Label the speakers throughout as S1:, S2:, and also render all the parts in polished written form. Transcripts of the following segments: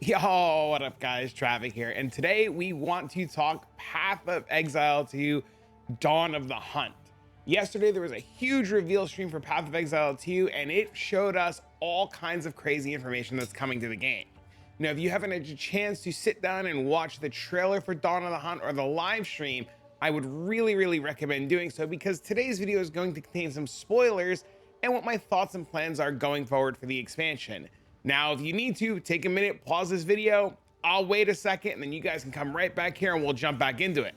S1: Yo, what up guys, Travic here, and today we want to talk Path of Exile to Dawn of the Hunt. Yesterday there was a huge reveal stream for Path of Exile 2, and it showed us all kinds of crazy information that's coming to the game. Now, if you haven't had a chance to sit down and watch the trailer for Dawn of the Hunt or the live stream, I would really recommend doing so, because today's video is going to contain some spoilers and what my thoughts and plans are going forward for the expansion. Now, if you need to, take a minute, pause this video, I'll wait a second, and then you guys can come right back here and we'll jump back into it.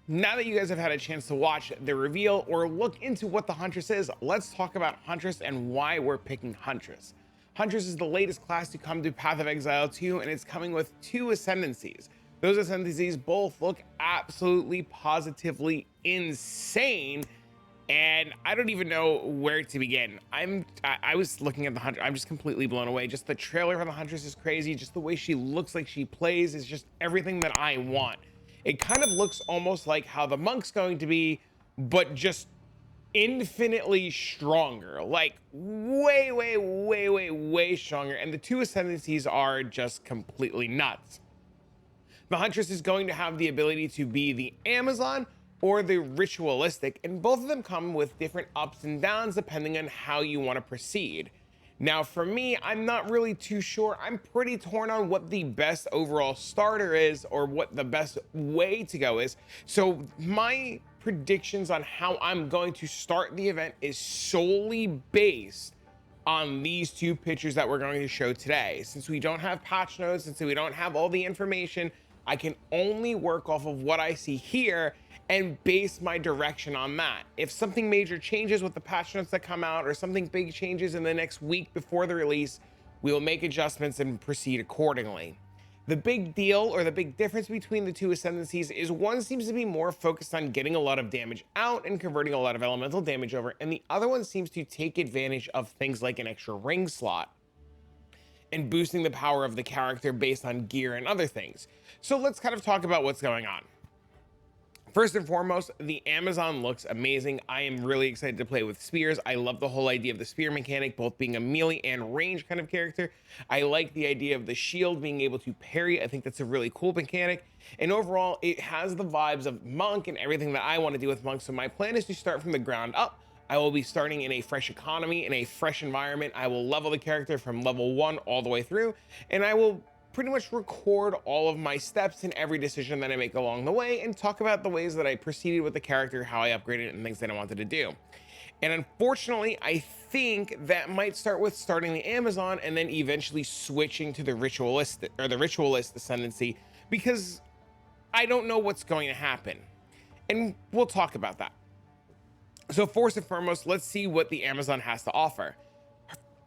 S1: Now that you guys have had a chance to watch the reveal or look into what the Huntress is, let's talk about Huntress and why we're picking Huntress. Huntress is the latest class to come to Path of Exile 2, and it's coming with two ascendancies. Those ascendancies both look absolutely positively insane, and I don't even know where to begin. I was looking at the Huntress, I'm just completely blown away. Just the trailer for the Huntress is crazy. Just the way she looks like she plays is just everything that I want. It kind of looks almost like how the monk's going to be, but just infinitely stronger, like way stronger. And the two ascendancies are just completely nuts. The Huntress is going to have the ability to be the Amazon or the Ritualistic, and both of them come with different ups and downs depending on how you want to proceed. Now, for me, I'm not really too sure. I'm pretty torn on what the best overall starter is, or what the best way to go is. So my predictions on how I'm going to start the event is solely based on these two pictures that we're going to show today. Since we don't have patch notes, since we don't have all the information, I can only work off of what I see here and base my direction on that. If something major changes with the patch notes that come out, or something big changes in the next week before the release, we will make adjustments and proceed accordingly. The big deal, or the big difference between the two ascendancies, is one seems to be more focused on getting a lot of damage out and converting a lot of elemental damage over, and the other one seems to take advantage of things like an extra ring slot and boosting the power of the character based on gear and other things. So let's kind of talk about what's going on. First and foremost, the Amazon looks amazing. I am really excited to play with spears. I love the whole idea of the spear mechanic, both being a melee and range kind of character. I like the idea of the shield being able to parry. I think that's a really cool mechanic. And overall, it has the vibes of Monk and everything that I want to do with Monk. So my plan is to start from the ground up. I will be starting in a fresh economy, in a fresh environment. I will level the character from level 1 all the way through, and I will pretty much record all of my steps and every decision that I make along the way, and talk about the ways that I proceeded with the character, how I upgraded it, and things that I wanted to do. And unfortunately, I think that might start with starting the Amazon and then eventually switching to the Ritualist ascendancy, because I don't know what's going to happen. And we'll talk about that. So first and foremost, let's see what the Amazon has to offer.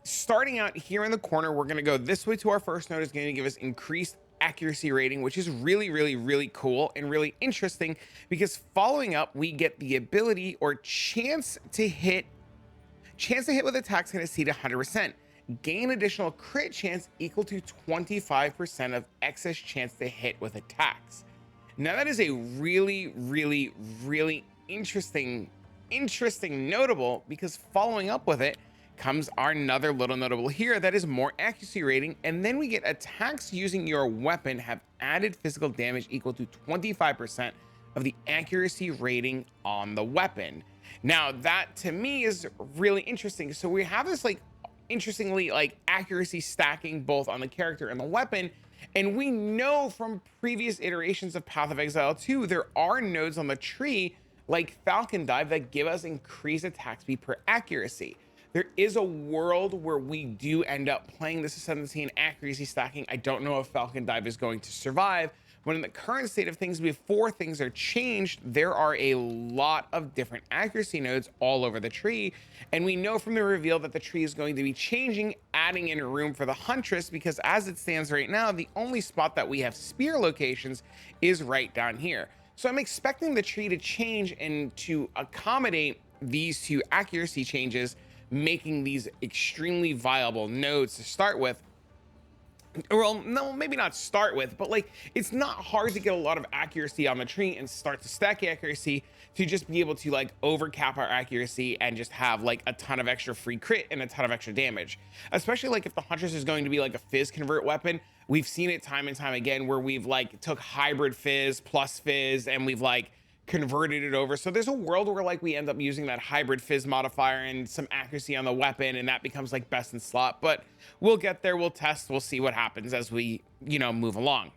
S1: Starting out here in the corner, we're going to go this way to our first node. Is going to give us increased accuracy rating, which is really cool and really interesting, because following up, we get the ability or chance to hit with attacks going to exceed 100%. Gain additional crit chance equal to 25% of excess chance to hit with attacks. Now that is a really interesting notable, because following up with it comes our another little notable here that is more accuracy rating, and then we get attacks using your weapon have added physical damage equal to 25% of the accuracy rating on the weapon. Now that to me is really interesting. So we have this interestingly accuracy stacking both on the character and the weapon. And we know from previous iterations of Path of Exile 2, there are nodes on the tree like Falcon Dive that give us increased attack speed per accuracy. There is a world where we do end up playing this ascendancy and accuracy stacking. I don't know if Falcon Dive is going to survive, but in the current state of things, before things are changed, there are a lot of different accuracy nodes all over the tree. And we know from the reveal that the tree is going to be changing, adding in room for the Huntress, because as it stands right now, the only spot that we have spear locations is right down here. So I'm expecting the tree to change and to accommodate these two accuracy changes, making these extremely viable nodes to start with. well, no, maybe not start with, but like it's not hard to get a lot of accuracy on the tree and start to stack accuracy to just be able to like overcap our accuracy and just have like a ton of extra free crit and a ton of extra damage. Especially like if the Huntress is going to be like a fizz convert weapon. We've seen it time and time again where we've like took hybrid fizz plus fizz and we've like converted it over. So there's a world where like we end up using that hybrid fizz modifier and some accuracy on the weapon, and that becomes like best in slot. But we'll get there, we'll test, we'll see what happens as we, move along.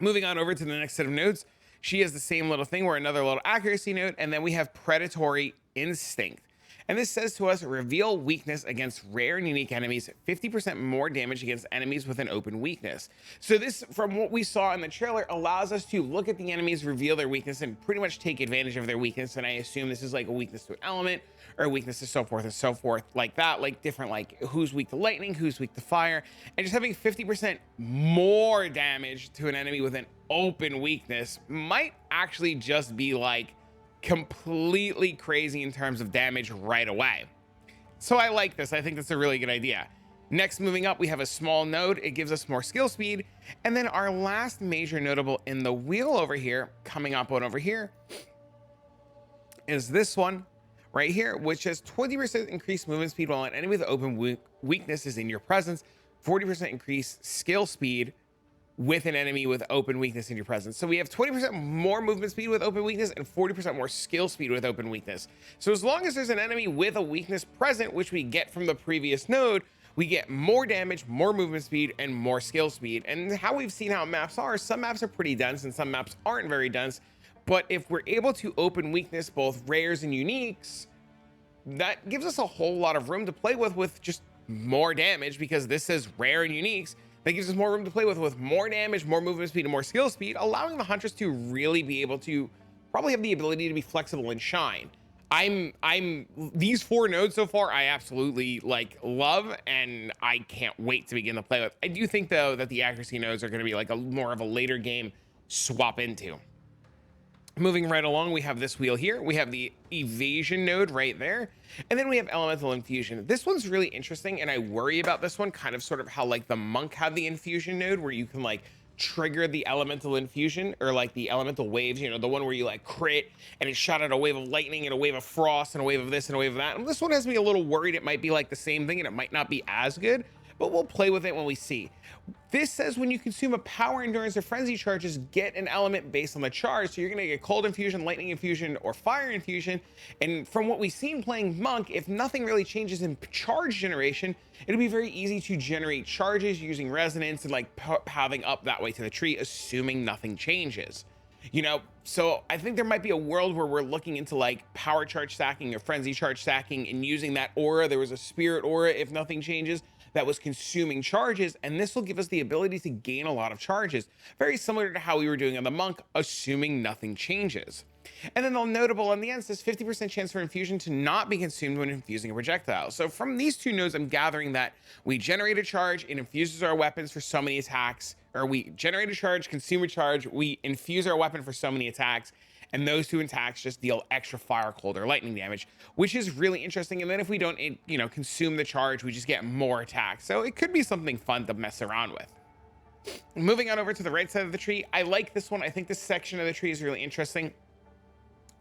S1: Moving on over to the next set of nodes, she has the same little thing where another little accuracy node, and then we have predatory instinct. And this says to us, reveal weakness against rare and unique enemies, 50% more damage against enemies with an open weakness. So this, from what we saw in the trailer, allows us to look at the enemies, reveal their weakness, and pretty much take advantage of their weakness. And I assume this is like a weakness to an element, or a weakness to so forth and so forth, like that, like different, like who's weak to lightning, who's weak to fire, and just having 50% more damage to an enemy with an open weakness might actually just be like completely crazy in terms of damage right away. So I like this. I think that's a really good idea. Next, moving up, we have a small node. It gives us more skill speed. And then our last major notable in the wheel over here, coming up on over here, is this one right here, which has 20% increased movement speed while an enemy with open weakness is in your presence, 40% increased skill speed with an enemy with open weakness in your presence. So we have 20% more movement speed with open weakness and 40% more skill speed with open weakness. So as long as there's an enemy with a weakness present, which we get from the previous node, we get more damage, more movement speed, and more skill speed. And how we've seen how maps are, some maps are pretty dense and some maps aren't very dense. But if we're able to open weakness both rares and uniques, that gives us a whole lot of room to play with just more damage, because this says rare and uniques. That gives us more room to play with more damage, more movement speed, and more skill speed, allowing the Huntress to really be able to probably have the ability to be flexible and shine. These 4 nodes so far, I absolutely like love, and I can't wait to begin to play with. I do think though that the accuracy nodes are going to be like a more of a later game swap into. Moving right along, we have this wheel here. We have the evasion node right there. And then we have elemental infusion. This one's really interesting, and I worry about this one kind of sort of how like the monk had the infusion node, where you can like trigger the elemental infusion, or like the elemental waves, the one where you like crit and it shot out a wave of lightning and a wave of frost and a wave of this and a wave of that. And this one has me a little worried it might be like the same thing and it might not be as good, but we'll play with it when we see. This says when you consume a power, endurance, or frenzy charges, get an element based on the charge. So you're gonna get cold infusion, lightning infusion, or fire infusion. And from what we've seen playing monk, if nothing really changes in charge generation, it'll be very easy to generate charges using resonance and like pathing up that way to the tree, assuming nothing changes. So I think there might be a world where we're looking into like power charge stacking or frenzy charge stacking and using that aura. There was a spirit aura, if nothing changes, that was consuming charges, and this will give us the ability to gain a lot of charges, very similar to how we were doing on the monk, assuming nothing changes. And then the notable on the end says 50% chance for infusion to not be consumed when infusing a projectile. So from these 2 nodes, I'm gathering that we generate a charge, it infuses our weapons for so many attacks, or we generate a charge, consume a charge, we infuse our weapon for so many attacks, and those 2 attacks just deal extra fire, cold, or lightning damage, which is really interesting. And then if we don't, consume the charge, we just get more attacks. So it could be something fun to mess around with. Moving on over to the right side of the tree, I like this one. I think this section of the tree is really interesting.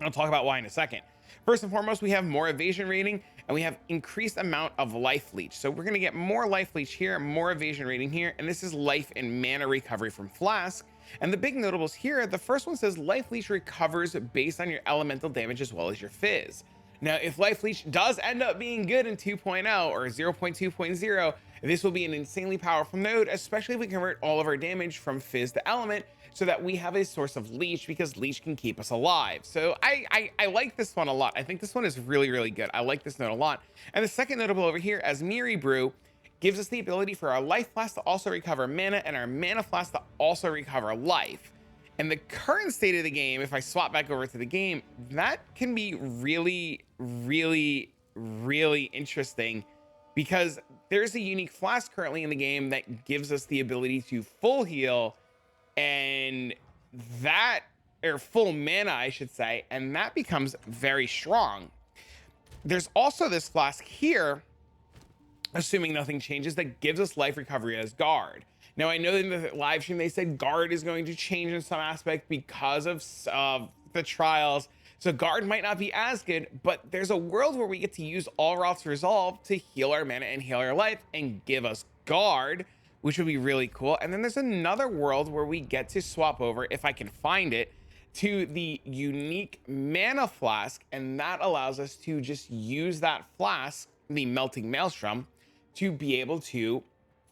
S1: I'll talk about why in a second. First and foremost, we have more evasion rating, and we have increased amount of life leech. So we're going to get more life leech here, more evasion rating here, and this is life and mana recovery from flask. And the big notables here, the first one says life leech recovers based on your elemental damage as well as your fizz. Now, if life leech does end up being good in 2.0 or 0.2.0, this will be an insanely powerful node, especially if we convert all of our damage from fizz to element, so that we have a source of leech, because leech can keep us alive. So I like this one a lot. I think this one is really, really good. I like this node a lot. And the second notable over here, as Miri Brew, gives us the ability for our life flask to also recover mana, and our mana flask to also recover life. And the current state of the game, if I swap back over to the game, that can be really, really, really interesting, because there's a unique flask currently in the game that gives us the ability to full heal, and that, or full mana, I should say, and that becomes very strong. There's also this flask here, assuming nothing changes, that gives us life recovery as guard. Now, I know in the live stream they said guard is going to change in some aspect because of the trials. So guard might not be as good, but there's a world where we get to use all routes resolve to heal our mana and heal our life and give us guard, which would be really cool. And then there's another world where we get to swap over, if I can find it, to the unique mana flask, and that allows us to just use that flask, the melting maelstrom, to be able to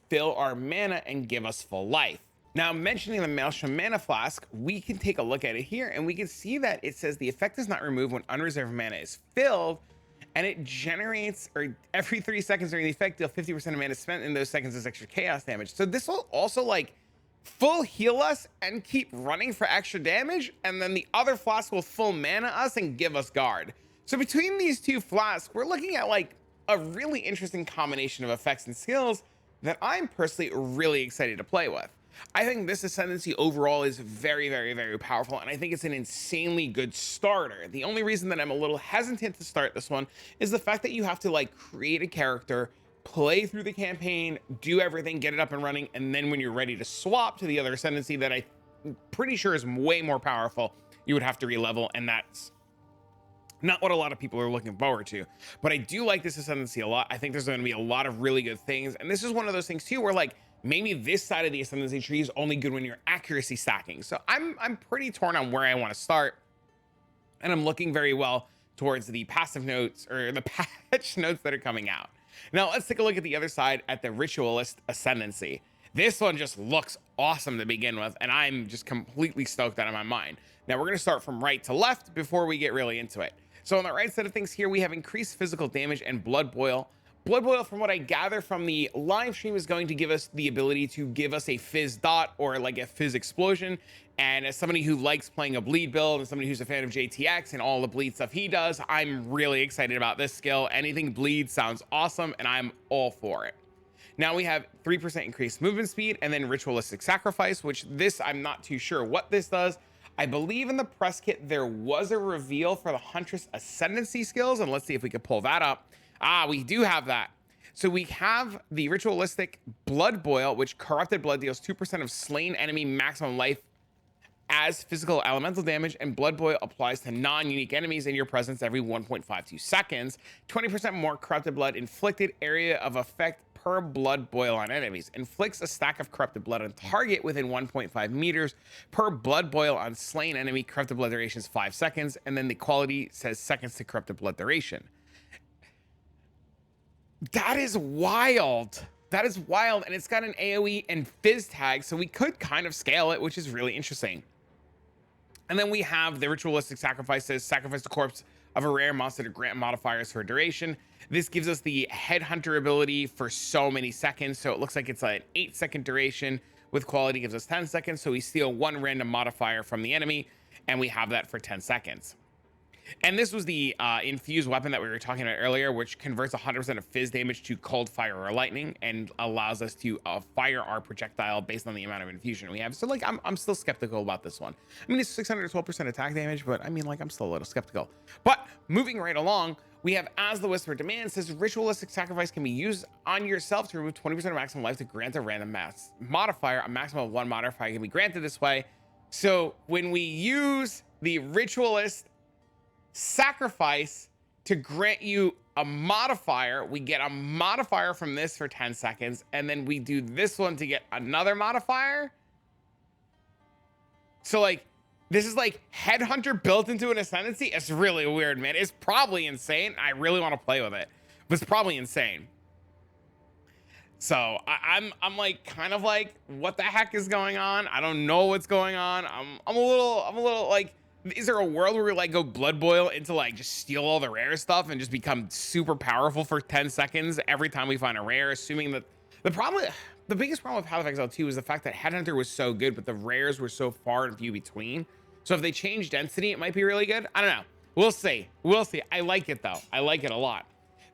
S1: fill our mana and give us full life. Now, mentioning the Maelstrom Mana Flask, we can take a look at it here, and we can see that it says the effect is not removed when unreserved mana is filled, and it generates, or every 3 seconds during the effect, deal 50% of mana spent in those seconds as extra chaos damage. So this will also like full heal us and keep running for extra damage, and then the other flask will full mana us and give us guard. So between these two flasks, we're looking at like a really interesting combination of effects and skills that I'm personally really excited to play with. I think this ascendancy overall is very, very, very powerful, and I think it's an insanely good starter. The only reason that I'm a little hesitant to start this one is the fact that you have to like create a character, play through the campaign, do everything, get it up and running, and then when you're ready to swap to the other ascendancy that I'm pretty sure is way more powerful, you would have to re-level, and that's not what a lot of people are looking forward to. But I do like this ascendancy a lot. I think there's going to be a lot of really good things, and this is one of those things too where like maybe this side of the ascendancy tree is only good when you're accuracy stacking. So I'm pretty torn on where I want to start, and I'm looking very well towards the passive notes or the patch notes that are coming out. Now let's take a look at the other side at the Ritualist ascendancy. This one just looks awesome to begin with, and I'm just completely stoked out of my mind. Now we're going to start from right to left before we get really into it. So on the right side of things here, we have increased physical damage and blood boil. Blood boil, from what I gather from the live stream, is going to give us the ability to give us a fizz dot or like a fizz explosion. And as somebody who likes playing a bleed build and somebody who's a fan of JTX and all the bleed stuff he does, I'm really excited about this skill. Anything bleed sounds awesome, and I'm all for it. Now we have 3% increased movement speed, and then Ritualistic Sacrifice, which this, I'm not too sure what this does. I believe in the press kit there was a reveal for the Huntress Ascendancy skills, and let's see if we can pull that up. We do have that. So we have the Ritualistic Blood Boil, which corrupted blood deals 2% of slain enemy maximum life as physical elemental damage, and Blood Boil applies to non-unique enemies in your presence every 1.52 seconds. 20% more corrupted blood inflicted area of effect per blood boil on enemies. Inflicts a stack of corrupted blood on target within 1.5 meters per blood boil on slain enemy. Corrupted blood duration is 5 seconds, and then the quality says seconds to corrupted blood duration. That is wild. That is wild, and it's got an AoE and fizz tag, so we could kind of scale it, which is really interesting. And then we have the Ritualistic Sacrifices. Sacrifice the corpse of a rare monster to grant modifiers for duration. This gives us the Headhunter ability for so many seconds, so it looks like it's an 8-second duration. With quality gives us 10 seconds, so we steal one random modifier from the enemy, and we have that for 10 seconds. And this was the infused weapon that we were talking about earlier, which converts 100% of fizz damage to cold fire or lightning and allows us to fire our projectile based on the amount of infusion we have. So like, I'm still skeptical about this one. I mean, it's 612% attack damage, but I mean, like, I'm still a little skeptical. But moving right along, we have As the Whisper Demands. Says Ritualistic Sacrifice can be used on yourself to remove 20% of maximum life to grant a random mass modifier. A maximum of 1 modifier can be granted this way. So when we use the Ritualist Sacrifice to grant you a modifier, we get a modifier from this for 10 seconds, and then we do this one to get another modifier. So like, this is like Headhunter built into an ascendancy. It's really weird, man. It's probably insane. I really want to play with it, but it's probably insane. So I'm like, kind of like, what the heck is going on? I don't know what's going on. I'm a little like, is there a world where we like go blood boil into like just steal all the rare stuff and just become super powerful for 10 seconds every time we find a rare, assuming that the biggest problem with Path of Exile 2 is the fact that Headhunter was so good, but the rares were so far and few between. So if they change density, it might be really good. I don't know. We'll see. We'll see. I like it though. I like it a lot.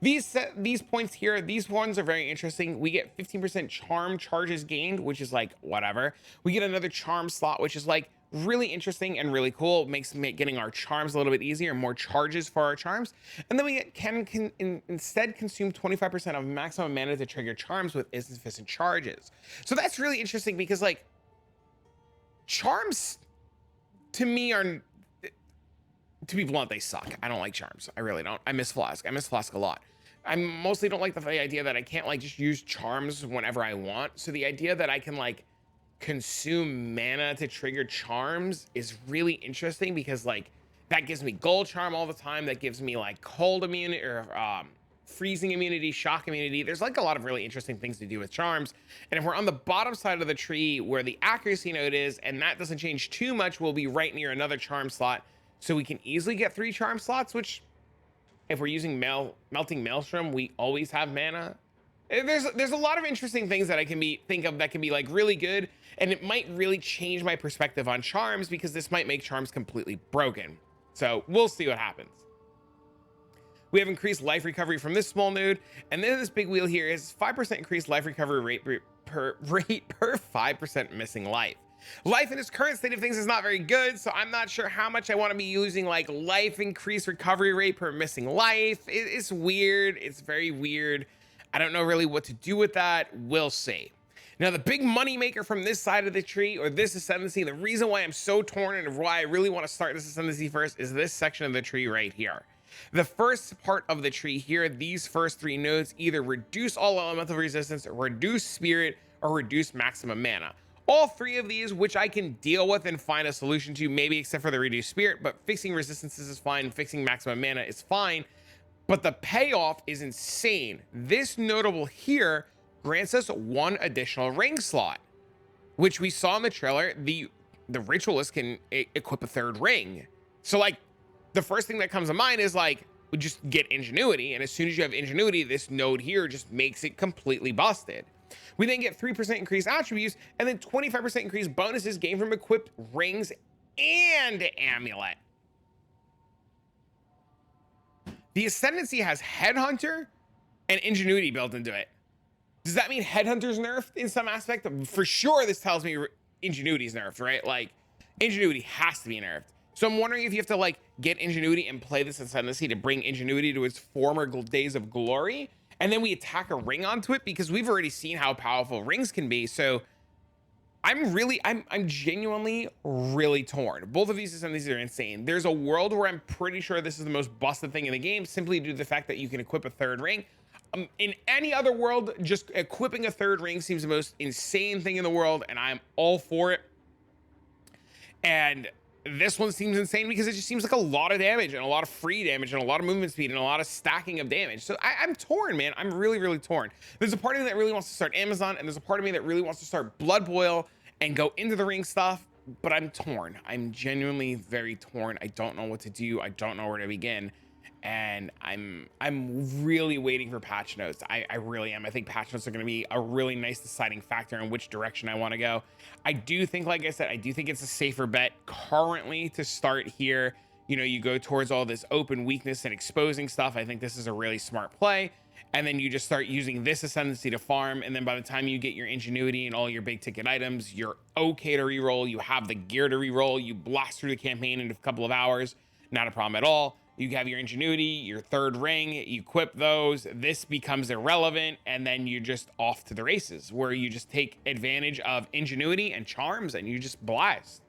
S1: These points here, these ones are very interesting. We get 15% charm charges gained, which is like whatever. We get another charm slot, which is like really interesting and really cool. It makes getting our charms a little bit easier, more charges for our charms. And then we instead consume 25% of maximum mana to trigger charms with insufficient charges. So that's really interesting because like charms to me are, to be blunt, they suck. I don't like charms. I really don't. I miss Flask. I miss Flask a lot. I mostly don't like the idea that I can't like just use charms whenever I want. So the idea that I can like consume mana to trigger charms is really interesting because like that gives me gold charm all the time. That gives me like cold immunity or freezing immunity, shock immunity. There's like a lot of really interesting things to do with charms. And if we're on the bottom side of the tree where the accuracy node is, and that doesn't change too much, we'll be right near another charm slot. So we can easily get 3 charm slots, which if we're using melting maelstrom, we always have mana. There's a lot of interesting things that I can think of that can be like really good, and it might really change my perspective on charms because this might make charms completely broken. So we'll see what happens. We have increased life recovery from this small node, and then this big wheel here is 5% increased life recovery rate per 5% missing life. Life in its current state of things is not very good, so I'm not sure how much I want to be using like life increased recovery rate per missing life. It's weird. It's very weird. I don't know really what to do with that. We'll see. Now, the big money maker from this side of the tree, or this ascendancy, the reason why I'm so torn and why I really want to start this ascendancy first is this section of the tree right here. The first part of the tree here, these first 3 nodes either reduce all elemental resistance, reduce spirit, or reduce maximum mana. All 3 of these, which I can deal with and find a solution to, maybe except for the reduced spirit, but fixing resistances is fine, fixing maximum mana is fine, but the payoff is insane. This notable here grants us 1 additional ring slot, which we saw in the trailer. The Ritualist can equip a 3rd ring. So like, the first thing that comes to mind is like, we just get Ingenuity, and as soon as you have Ingenuity, this node here just makes it completely busted. We then get 3% increased attributes, and then 25% increased bonuses gained from equipped rings and amulet. The ascendancy has Headhunter and Ingenuity built into it. Does that mean Headhunter's nerfed in some aspect? For sure, this tells me Ingenuity's nerfed, right? Like, Ingenuity has to be nerfed. So I'm wondering if you have to like get Ingenuity and play this ascendancy to bring Ingenuity to its former days of glory, and then we attack a ring onto it, because we've already seen how powerful rings can be. So I'm genuinely really torn. Both of these ascendancies are insane. There's a world where I'm pretty sure this is the most busted thing in the game, simply due to the fact that you can equip a 3rd ring. In any other world, just equipping a 3rd ring seems the most insane thing in the world, and I'm all for it. And this one seems insane because it just seems like a lot of damage and a lot of free damage and a lot of movement speed and a lot of stacking of damage. So I'm torn, man. I'm really, really torn. There's a part of me that really wants to start Amazon, and there's a part of me that really wants to start Blood Boil and go into the ring stuff, but I'm torn. I'm genuinely very torn. I don't know what to do. I don't know where to begin. And I'm really waiting for patch notes. I really am. I think patch notes are going to be a really nice deciding factor in which direction I want to go. I do think, like I said, I do think it's a safer bet currently to start here. You know, you go towards all this open weakness and exposing stuff. I think this is a really smart play. And then you just start using this ascendancy to farm. And then by the time you get your Ingenuity and all your big ticket items, you're okay to reroll. You have the gear to reroll. You blast through the campaign in a couple of hours. Not a problem at all. You have your Ingenuity, your 3rd ring, you equip those, this becomes irrelevant, and then you're just off to the races, where you just take advantage of Ingenuity and charms and you just blast.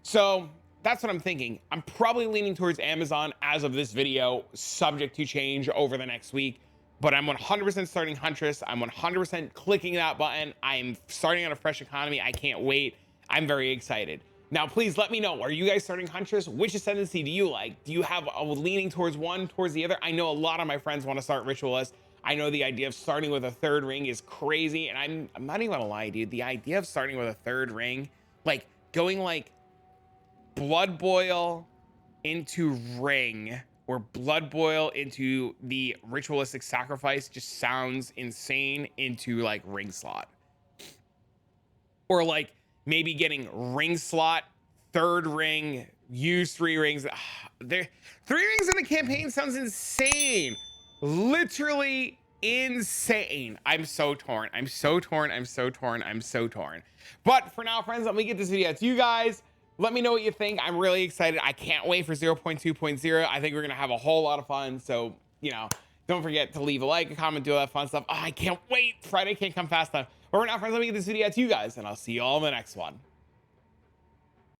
S1: So that's what I'm thinking. I'm probably leaning towards Amazon as of this video, subject to change over the next week, but I'm 100% starting Huntress. I'm 100% clicking that button. I'm starting on a fresh economy. I can't wait. I'm very excited. Now, please let me know, are you guys starting Huntress? Which ascendancy do you like? Do you have a leaning towards one, towards the other? I know a lot of my friends want to start Ritualist. I know the idea of starting with a 3rd ring is crazy, and I'm not even gonna lie, dude. The idea of starting with a 3rd ring, like going like Blood Boil into ring, or Blood Boil into the Ritualistic Sacrifice, just sounds insane into like ring slot. Or like, maybe getting ring slot, 3rd ring, use 3 rings. 3 rings in the campaign sounds insane. Literally insane. I'm so torn. I'm so torn. I'm so torn. I'm so torn. But for now, friends, let me get this video out to you guys. Let me know what you think. I'm really excited. I can't wait for 0.2.0. I think we're going to have a whole lot of fun. So, you know, don't forget to leave a like, a comment, do all that fun stuff. Oh, I can't wait. Friday can't come fast enough. But for now, friends, let me get this video out to you guys, and I'll see you all in the next one.